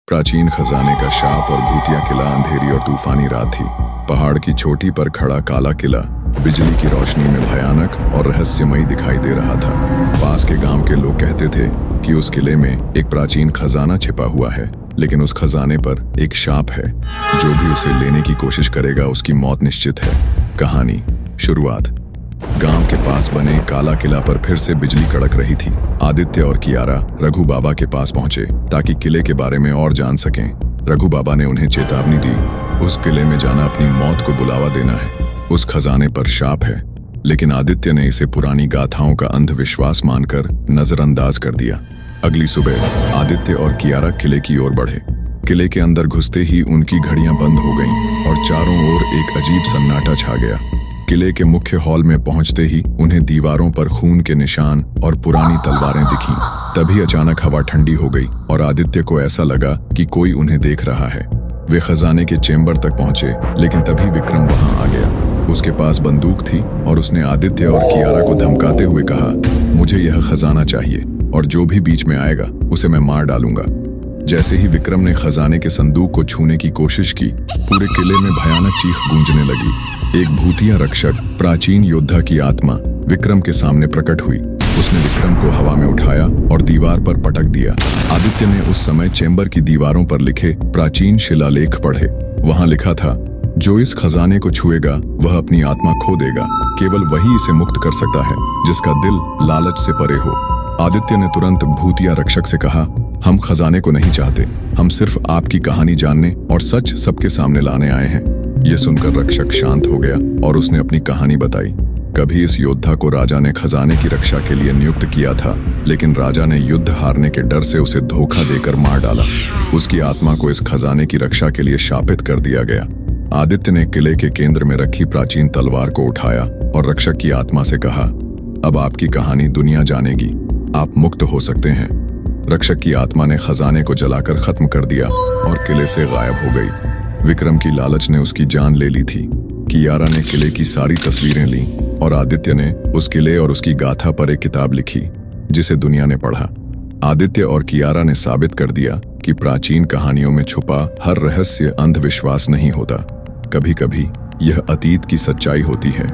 प्राचीन खजाने का शाप और भूतिया किला। अंधेरी और तूफानी रात थी। पहाड़ की चोटी पर खड़ा काला किला बिजली की रोशनी में भयानक और रहस्यमयी दिखाई दे रहा था। पास के गांव के लोग कहते थे कि उस किले में एक प्राचीन खजाना छिपा हुआ है, लेकिन उस खजाने पर एक शाप है। जो भी उसे लेने की कोशिश करेगा उसकी मौत निश्चित है। कहानी शुरुआत। गांव के पास बने काला किला पर फिर से बिजली कड़क रही थी। आदित्य और कियारा रघु बाबा के पास पहुंचे ताकि किले के बारे में और जान सकें। रघु बाबा ने उन्हें चेतावनी दी, उस किले में जाना अपनी मौत को बुलावा देना है। उस खजाने पर शाप है, लेकिन आदित्य ने इसे पुरानी गाथाओं का अंधविश्वास मानकर नजरअंदाज कर दिया। अगली सुबह आदित्य और कियारा किले की ओर बढ़े। किले के अंदर घुसते ही उनकी घड़ियां बंद हो गईं और चारों ओर एक अजीब सन्नाटा छा गया। किले के मुख्य हॉल में पहुंचते ही उन्हें दीवारों पर खून के निशान और पुरानी तलवारें दिखीं। तभी अचानक हवा ठंडी हो गई और आदित्य को ऐसा लगा कि कोई उन्हें देख रहा है। वे खजाने के चेंबर तक पहुंचे, लेकिन तभी विक्रम वहां आ गया। उसके पास बंदूक थी और उसने आदित्य और कियारा को धमकाते हुए कहा, मुझे यह खजाना चाहिए और जो भी बीच में आएगा उसे मैं मार डालूंगा। जैसे ही विक्रम ने खजाने के संदूक को छूने की कोशिश की, पूरे किले में भयानक चीख गूंजने लगी। एक भूतिया रक्षक, प्राचीन योद्धा की आत्मा विक्रम के सामने प्रकट हुई। उसने विक्रम को हवा में उठाया और दीवार पर पटक दिया। आदित्य ने उस समय चेंबर की दीवारों पर लिखे प्राचीन शिलालेख पढ़े। वहां लिखा था, जो इस खजाने को छुएगा वह अपनी आत्मा खो देगा। केवल वही इसे मुक्त कर सकता है जिसका दिल लालच से परे हो। आदित्य ने तुरंत भूतिया रक्षक से कहा, हम खजाने को नहीं चाहते, हम सिर्फ आपकी कहानी जानने और सच सबके सामने लाने आए हैं। यह सुनकर रक्षक शांत हो गया और उसने अपनी कहानी बताई। कभी इस योद्धा को राजा ने खजाने की रक्षा के लिए नियुक्त किया था, लेकिन राजा ने युद्ध हारने के डर से उसे धोखा देकर मार डाला। उसकी आत्मा को इस खजाने की रक्षा के लिए शापित कर दिया गया। आदित्य ने किले के केंद्र में रखी प्राचीन तलवार को उठाया और रक्षक की आत्मा से कहा, अब आपकी कहानी दुनिया जानेगी, आप मुक्त हो सकते हैं। रक्षक की आत्मा ने खजाने को जलाकर खत्म कर दिया और किले से गायब हो गई। विक्रम की लालच ने उसकी जान ले ली थी। कियारा ने किले की सारी तस्वीरें लीं और आदित्य ने उस किले और उसकी गाथा पर एक किताब लिखी, जिसे दुनिया ने पढ़ा। आदित्य और कियारा ने साबित कर दिया कि प्राचीन कहानियों में छुपा हर रहस्य अंधविश्वास नहीं होता। कभी कभी यह अतीत की सच्चाई होती है।